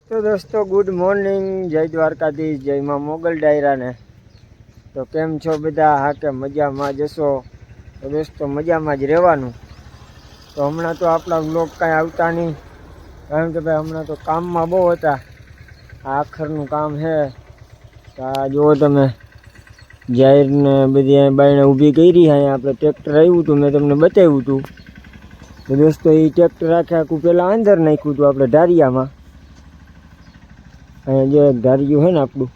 તો દોસ્તો good morning, જય દ્વારકાધીશ, જય માં મોગલ ડાયરાને। તો કેમ છો બધા? હા કે મજામાં જશો? તો દોસ્તો મજામાં જ રહેવાનું। તો હમણાં તો આપણા વ્લોગ કાંઈ આવતા નહીં, કારણ કે ભાઈ હમણાં તો કામમાં બહુ હતા। આ આખરનું કામ છે। તો આ જુઓ તમે, જાહેરને બધી બાયણે ઊભી કરી। અહીંયા આપણે ટ્રેક્ટર આવ્યું હતું, મેં તમને બતાવ્યું હતું। તો દોસ્તો એ ટ્રેક્ટર આખું પહેલાં અંદર નાખ્યું હતું આપણે ઢારિયામાં। અહીંયા જે એક ધાર્યું છે ને આપણું,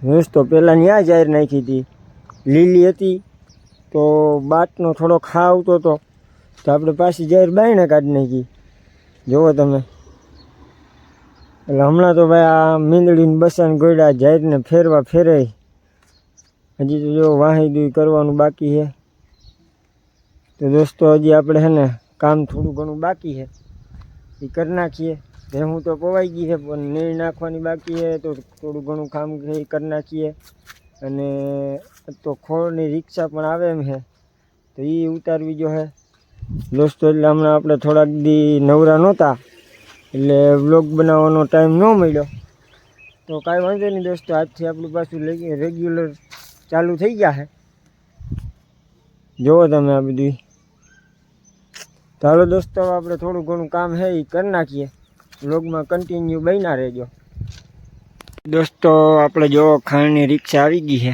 દોસ્તો પહેલાં ત્યાં જાહેર નાખી હતી, લીલી હતી। તો બાટનો થોડો ખા આવતો હતો, તો આપણે પાછી જાહેર બાયણે કાઢી નાખી। જુઓ તમે, એટલે હમણાં તો ભાઈ આ મીંદડીને બસાને ગોળ્યા જાહેરને ફેરવા ફેરે। હજી તો જો વાહીદું કરવાનું બાકી છે। તો દોસ્તો હજી આપણે છે ને કામ થોડું ઘણું બાકી છે, એ કરી નાખીએ। ભેહું તો પવાઈ ગઈ છે, પણ નીણ નાખવાની બાકી છે, તો થોડું ઘણું કામ એ કરી નાખીએ। અને તો ખોળની રિક્ષા પણ આવે એમ છે, તો એ ઉતારવી જો છે દોસ્તો। એટલે હમણાં આપણે થોડાક દી નવરા નહોતા, એટલે વ્લોગ બનાવવાનો ટાઈમ ન મળ્યો। તો કાંઈ વાંધો નહીં દોસ્તો, આજથી આપણું પાછું રેગ્યુલર ચાલુ થઈ ગયા છે। જુઓ તમે આ બધું। તો હાલો દોસ્તો, આપણે થોડું ઘણું કામ છે એ કરી નાખીએ। વ્લોગમાં કન્ટિન્યુ બન્યા રહેજો દોસ્તો। આપણે જો ખાંડની રિક્ષા આવી ગઈ છે,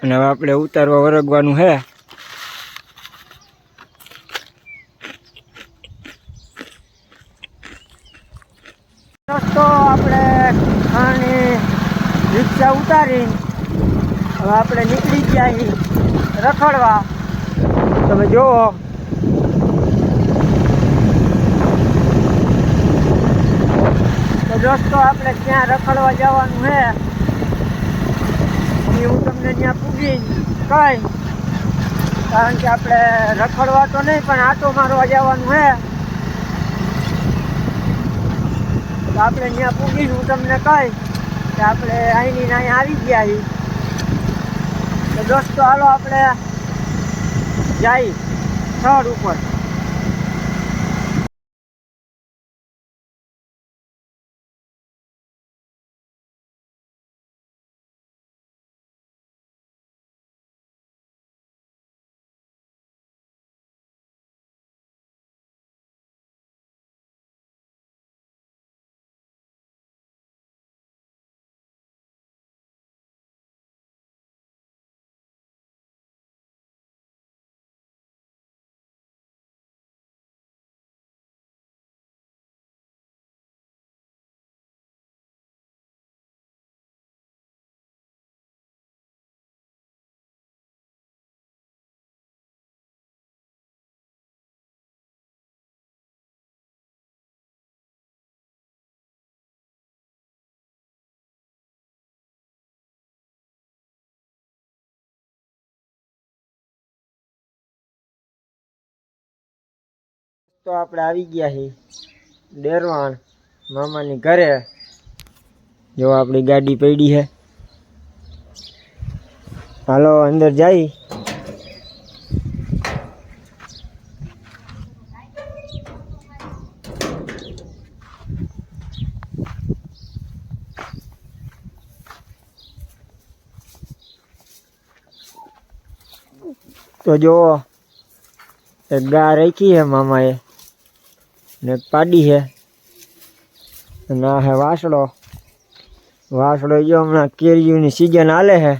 અને હવે આપણે ઉતારવા વરગવાનું છે। દોસ્તો આપણે ખાંડની રિક્ષા ઉતારી હવે આપણે નીકળી ગયા છીએ રખડવા। તમે જુઓ, તો દોસ્તો આપણે ક્યાં રખડવા જવાનું છે એ હું તમને ત્યાં પૂગી કહી, કારણ કે આપણે રખડવા તો નહીં પણ આટો મારવા જવાનું છે। તો આપણે ત્યાં પૂગીને હું તમને કહી કે આપણે અહીંની અહીંયા આવી ગયા છીએ। તો દોસ્તો હાલો આપણે જઈ સ્થળ ઉપર। તો આપણે આવી ગયા છીએ ડેરવાણ મામાની ઘરે। જો આપણી ગાડી પડી છે, હાલો અંદર જઈ। તો જો એક ગા રાખી છે મામાએ, ને એક પાડી છે, અને આ છે વાસળો। વાસળો જો હમણાં કેરીઓની સિઝન હાલે છે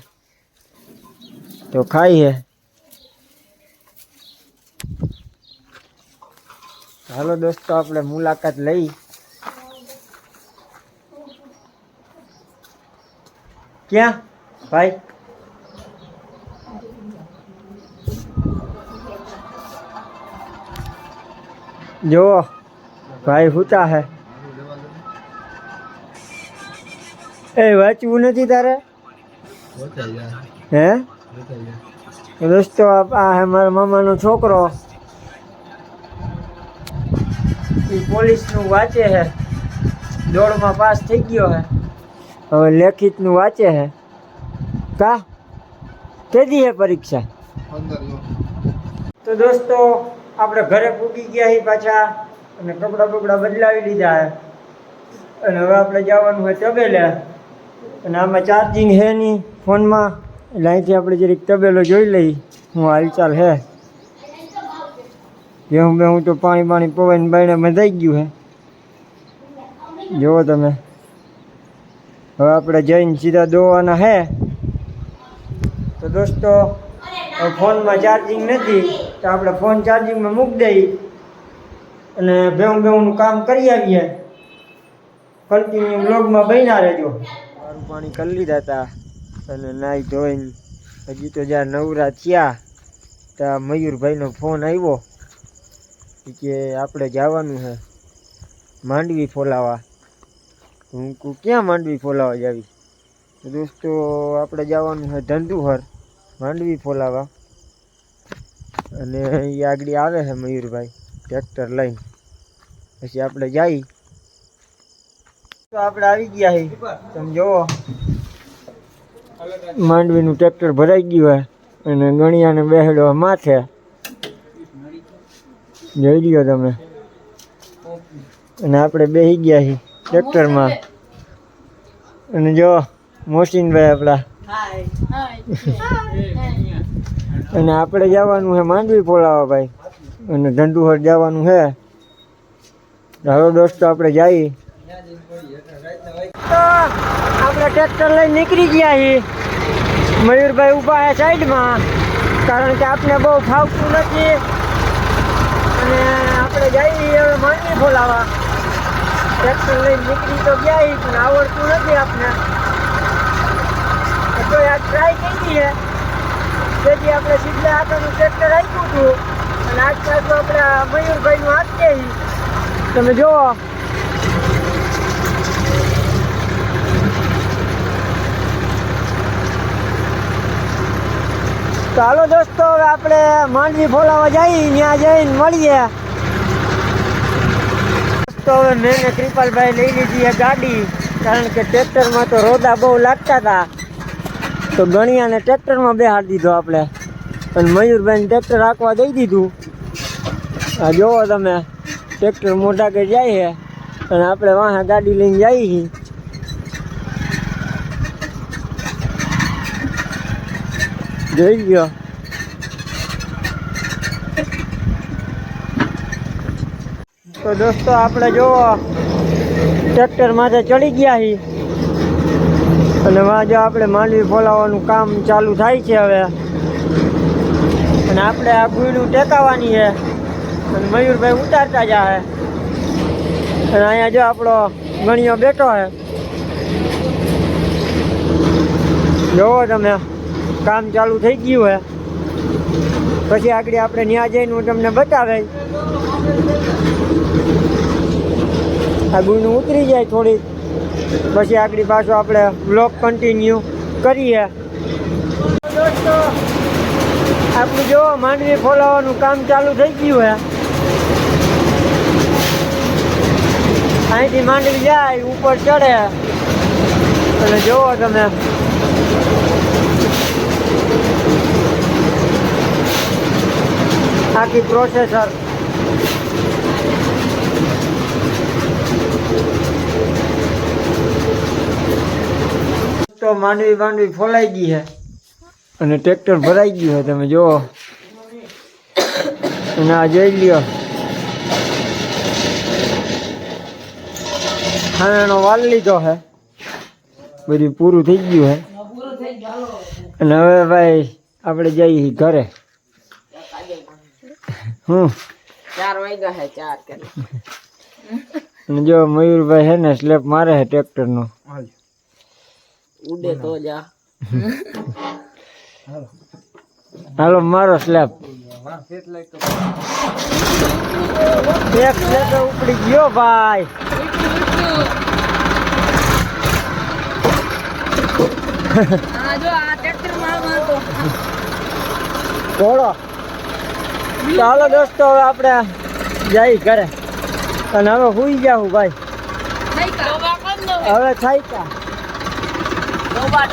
તો ખાઈ છે। હાલો દોસ્તો આપણે મુલાકાત લઈ। ક્યાં ભાઈ? જો ભાઈ હુતા હે। એ વાંચવું નથી તારે? હે દોસ્તો આ હે મારા મામાનો છોકરો, એ પોલીસનું વાંચે છે, દોડમાં પાસ થઈ ગયો છે, હવે લેખિતનું વાંચે છે। કા કેદી હે પરીક્ષા? તો દોસ્તો આપણે ઘરે પૂગી ગયા છીએ પાછા અને કપડાં બદલાવી લીધા છે અને હવે આપણે જવાનું હોય તબેલે અને આમાં ચાર્જિંગ છે નહીં ફોનમાં એટલે અહીંથી આપણે જરીક તબેલો જોઈ લઈ હું હાલચાલ હે હું તો પાણી પવન બાઈને બંધાઈ ગયું હે જુઓ તમે હવે આપણે જઈને સીધા દોવાના હે તો દોસ્તો ફોનમાં ચાર્જિંગ નથી તો આપણે ફોન ચાર્જિંગમાં મૂકી દઈએ અને ભેહું કામ કરી આવીએ કન્ટિન્યુ બ્લોગમાં બન્યા રહેજો મારું પાણી કરી લીધા હતા અને નાહી ધોઈને હજી તો જ્યાં નવરા થયા ત્યાં મયુરભાઈનો ફોન આવ્યો કે આપણે જવાનું છે માંડવી ફોલાવા હું ક્યાં માંડવી ફોલાવા જાવી તો દોસ્તો આપણે જવાનું છે ધંધુહર માંડવી ફોલાવા અને એ આગળ આવે છે મયુરભાઈ ટ્રેક્ટર લઈને પછી આપણે જઈ તો આપણે આવી ગયા છીએ તમે જુઓ માંડવીનું ટ્રેક્ટર ભરાઈ ગયું હોય અને ગણિયાને બેહડો માથે જોઈ લ્યો તમે અને આપણે બેસી ગયા છીએ ટ્રેક્ટરમાં અને જો મોસીનભાઈ આપણા અને આપણે જવાનું છે માંડવી ફોલાવા ભાઈ અને ધંધુહર જવાનું છે હાલો દોસ્તો આપણે જઈએ તો આપણે ટ્રેક્ટર લઈને નીકળી ગયા છીએ મયુરભાઈ ઊભા છે સાઈડમાં કારણ કે આપણે બહુ ફાવતું નથી અને આપણે જઈએ હવે માંડવી ફોલાવા ટ્રેક્ટર લઈને નીકળી તો ગયા પણ આવડતું નથી આપણે તો યાર ટ્રાય કરી છે તેથી આપણે સીધા આગળનું ટ્રેક્ટર આપ્યું હતું અને આજ પાછું આપણે મયુરભાઈનું આપીએ તમે જુઓ તો હાલો દોસ્તો હવે આપણે માંડવી ફોલાવા જઈએ ત્યાં જઈને મળીએ તો હવે મેં કૃપાલભાઈ લઈ લીધી છે ગાડી કારણ કે ટ્રેક્ટરમાં તો રોદા બહુ લાગતા હતા તો ગણિયાને ટ્રેક્ટરમાં બેહાડી દીધો આપણે અને મયુરભાઈને ટ્રેક્ટર રાખવા દઈ દીધું આ જુઓ તમે ટ્રેક્ટર મોટા કે જાય છે અને આપણે વાહ ગાડી લઈને જઈએ છીએ જોઈ ગયો તો દોસ્તો આપણે જુઓ ટ્રેક્ટર માથે ચડી ગયા છીએ અને જો આપણે માંડવી ફોલાવાનું કામ ચાલુ થાય છે હવે અને આપણે આ ગુયડું ટેકાવાની છે અને મયુરભાઈ ઉતારતા જાય અને અહીંયા જો આપણો ગણિયો બેઠો છે જોવો તમે કામ ચાલુ થઈ ગયું છે પછી આગળ આપણે ત્યાં જઈને હું તમને બતાવે આ ગુયનું ઉતરી જાય થોડી પછી આગળ પાછું આપણે બ્લોગ કન્ટિન્યુ કરીએ દોસ્તો આપણું જો માંડવી ફોલાવાનું કામ ચાલુ થઈ ગયું છે અહીંથી માંડવી જાય ઉપર ચડે અને જુઓ તમે આખી પ્રોસેસર તો માંડવી ફોલાઈ ગઈ છે અને ટ્રેક્ટર ભરાઈ ગયું છે તમે જુઓ અને આ જોઈ લ્યો ખાનાનો વાલ લીધો છે બધું પૂરું થઈ ગયું છે અને હવે ભાઈ આપણે જઈએ ઘરે 4 વાગ્યા હે 4 કરી અને જો મયુરભાઈ હે ને સ્લેપ મારે છે ટ્રેક્ટર નો ઉડે તો જા હાલો મારો સ્લેપ એક સ્લેપ ઉપડી ગયો ભાઈ જો આ ટ્રેક્ટર માં મારતો થોડો ચાલો દોસ્તો હવે આપણે જઈ ઘરે અને હવે હુઈ જાઉં ભાઈ થઈ કા હવે થાય કા ડોબા